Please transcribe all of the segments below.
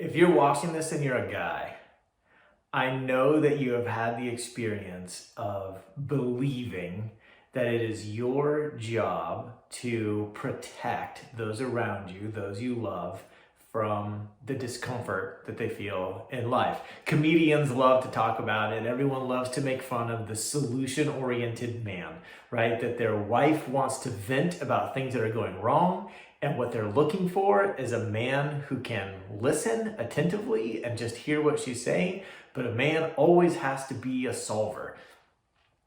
If you're watching this and you're a guy, I know that you have had the experience of believing that it is your job to protect those around you, those you love, from the discomfort that they feel in life. Comedians love to talk about it. Everyone loves to make fun of the solution-oriented man, right? That their wife wants to vent about things that are going wrong, and what they're looking for is a man who can listen attentively and just hear what she's saying, but a man always has to be a solver.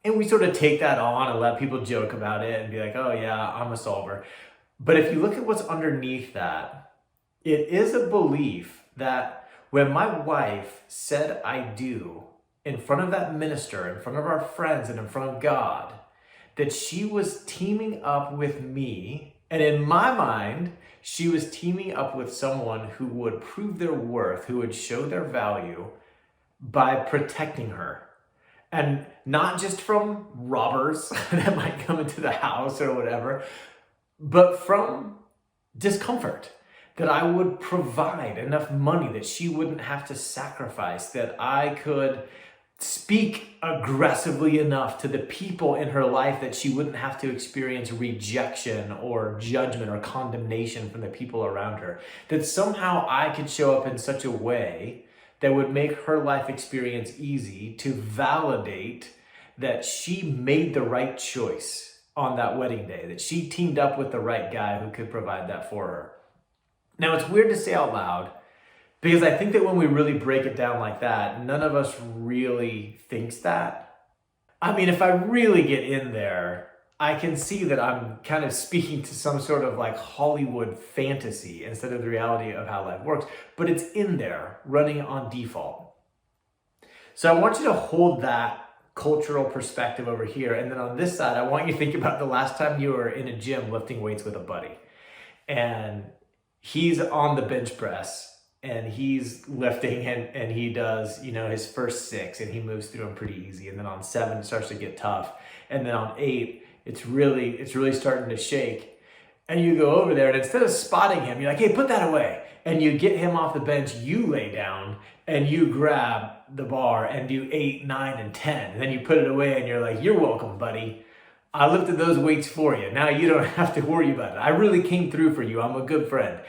And we sort of take that on and let people joke about it and be like, oh yeah, I'm a solver. But if you look at what's underneath that, it is a belief that when my wife said I do in front of that minister, in front of our friends, and in front of God, that she was teaming up with me. And in my mind, she was teaming up with someone who would prove their worth, who would show their value by protecting her. And not just from robbers that might come into the house or whatever, but from discomfort. That I would provide enough money that she wouldn't have to sacrifice, that I could speak aggressively enough to the people in her life that she wouldn't have to experience rejection or judgment or condemnation from the people around her. That somehow I could show up in such a way that would make her life experience easy to validate that she made the right choice on that wedding day, that she teamed up with the right guy who could provide that for her. Now, it's weird to say out loud, because I think that when we really break it down like that, none of us really thinks that. I mean, if I really get in there, I can see that I'm kind of speaking to some sort of like Hollywood fantasy instead of the reality of how life works, but it's in there, running on default. So I want you to hold that cultural perspective over here, and then on this side, I want you to think about the last time you were in a gym lifting weights with a buddy. And he's on the bench press and he's lifting and he does, his first 6 and he moves through them pretty easy. And then on 7, it starts to get tough. And then on 8, it's really starting to shake. And you go over there and instead of spotting him, you're like, hey, put that away. And you get him off the bench, you lay down and you grab the bar and do 8, 9, and 10. And then you put it away and you're like, you're welcome, buddy. I lifted those weights for you. Now you don't have to worry about it. I really came through for you. I'm a good friend.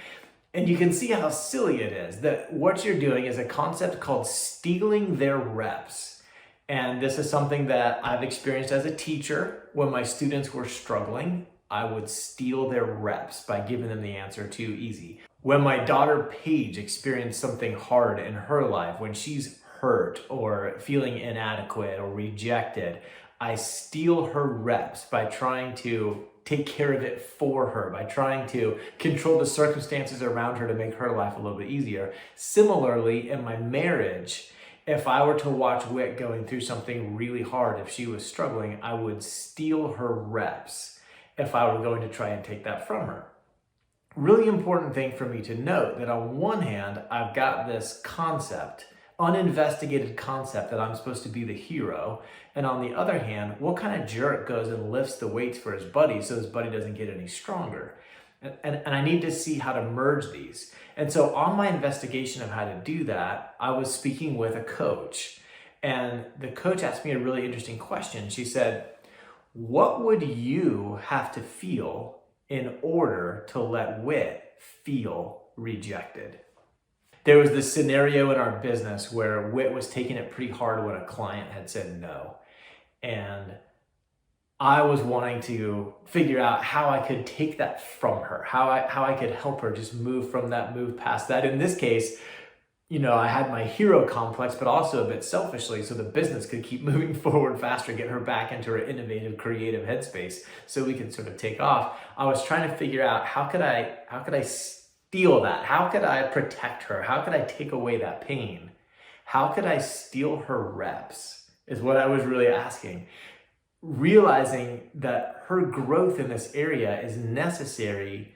And you can see how silly it is that what you're doing is a concept called stealing their reps. And this is something that I've experienced as a teacher. When my students were struggling, I would steal their reps by giving them the answer too easy. When my daughter Paige experienced something hard in her life, when she's hurt or feeling inadequate or rejected, I steal her reps by trying to take care of it for her, by trying to control the circumstances around her to make her life a little bit easier. Similarly, in my marriage, if I were to watch Whit going through something really hard, if she was struggling, I would steal her reps if I were going to try and take that from her. Really important thing for me to note that on one hand, I've got this concept, uninvestigated concept that I'm supposed to be the hero. And on the other hand, what kind of jerk goes and lifts the weights for his buddy so his buddy doesn't get any stronger? And I need to see how to merge these. And so on my investigation of how to do that, I was speaking with a coach. And the coach asked me a really interesting question. She said, what would you have to feel in order to let Whit feel rejected? There was this scenario in our business where Whit was taking it pretty hard when a client had said no. And I was wanting to figure out how I could take that from her, how I could help her just move past that. In this case, I had my hero complex, but also a bit selfishly, so the business could keep moving forward faster, get her back into her innovative, creative headspace so we could sort of take off. I was trying to figure out how could I steal that? How could I protect her? How could I take away that pain? How could I steal her reps is what I was really asking. Realizing that her growth in this area is necessary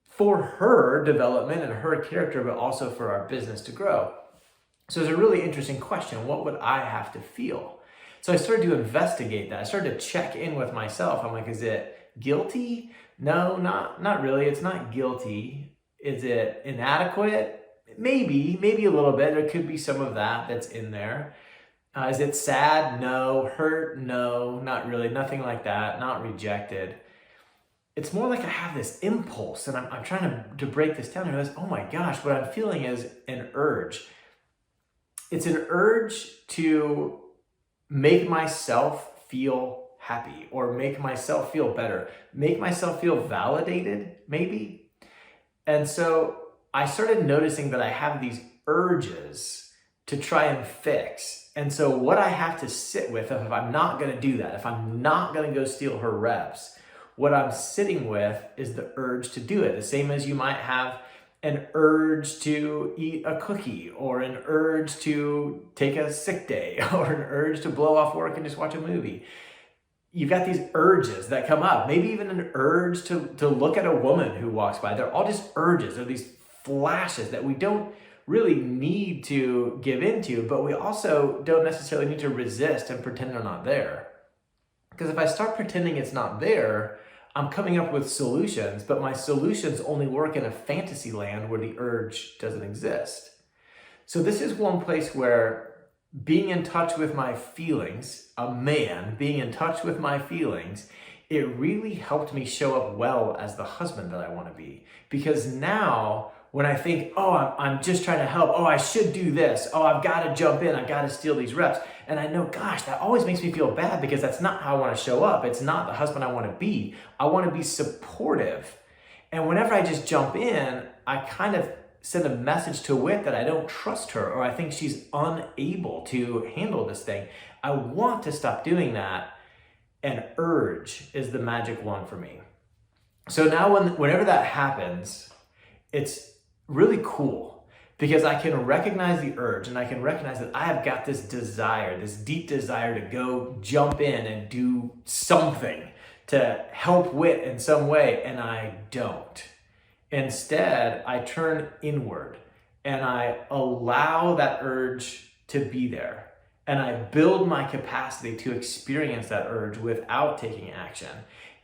for her development and her character, but also for our business to grow. So it's a really interesting question. What would I have to feel? So I started to investigate that. I started to check in with myself. I'm like, is it guilty? No, not really. It's not guilty. Is it inadequate? Maybe a little bit. There could be some of that that's in there. Is it sad? No. Hurt? No, not really. Nothing like that. Not rejected. It's more like I have this impulse, and I'm trying to break this down and realize, oh my gosh, what I'm feeling is an urge. It's an urge to make myself feel happy or make myself feel better, make myself feel validated, maybe. And so I started noticing that I have these urges to try and fix. And so what I have to sit with, if I'm not going to do that, if I'm not going to go steal her reps, what I'm sitting with is the urge to do it. The same as you might have an urge to eat a cookie, or an urge to take a sick day, or an urge to blow off work and just watch a movie. You've got these urges that come up, maybe even an urge to look at a woman who walks by. They're all just urges. They're these flashes that we don't really need to give into, but we also don't necessarily need to resist and pretend they're not there. Because if I start pretending it's not there, I'm coming up with solutions, but my solutions only work in a fantasy land where the urge doesn't exist. So this is one place where being in touch with my feelings, a man being in touch with my feelings, it really helped me show up well as the husband that I want to be. Because now when I think, oh, I'm just trying to help, oh, I should do this, oh, I've got to jump in, I've got to steal these reps. And I know, gosh, that always makes me feel bad because that's not how I want to show up. It's not the husband I want to be. I want to be supportive. And whenever I just jump in, I kind of send a message to Wit that I don't trust her, or I think she's unable to handle this thing. I want to stop doing that. And urge is the magic one for me. So now whenever that happens, it's really cool because I can recognize the urge and I can recognize that I have got this desire, this deep desire to go jump in and do something to help Wit in some way, and I don't. Instead, I turn inward and I allow that urge to be there. And I build my capacity to experience that urge without taking action.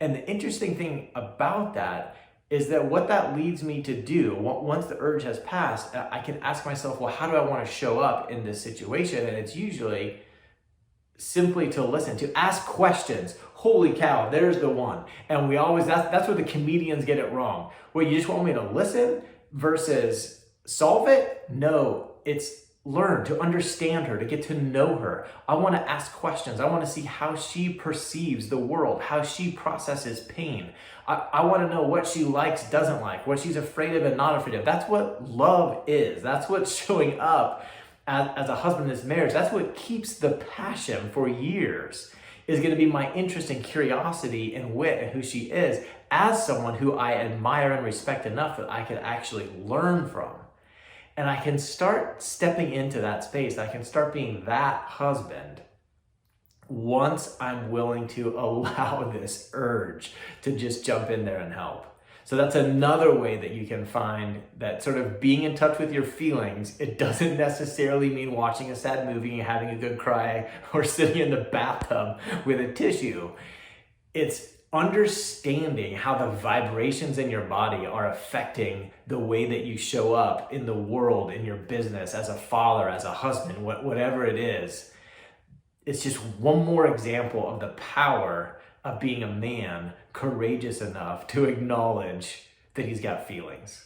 And the interesting thing about that is that what that leads me to do, once the urge has passed, I can ask myself, well, how do I want to show up in this situation? And it's usually simply to listen, to ask questions. Holy cow, there's the one. And we always, that's where the comedians get it wrong. Well, you just want me to listen versus solve it? No, it's learn to understand her, to get to know her. I want to ask questions. I want to see how she perceives the world, how she processes pain. I want to know what she likes, doesn't like, what she's afraid of and not afraid of. That's what love is. That's what's showing up as a husband in this marriage. That's what keeps the passion for years, is going to be my interest and curiosity in Wit and who she is as someone who I admire and respect enough that I could actually learn from. And I can start stepping into that space. I can start being that husband once I'm willing to allow this urge to just jump in there and help. So that's another way that you can find that sort of being in touch with your feelings. It doesn't necessarily mean watching a sad movie and having a good cry or sitting in the bathtub with a tissue. It's understanding how the vibrations in your body are affecting the way that you show up in the world, in your business, as a father, as a husband, whatever it is. It's just one more example of the power of being a man courageous enough to acknowledge that he's got feelings.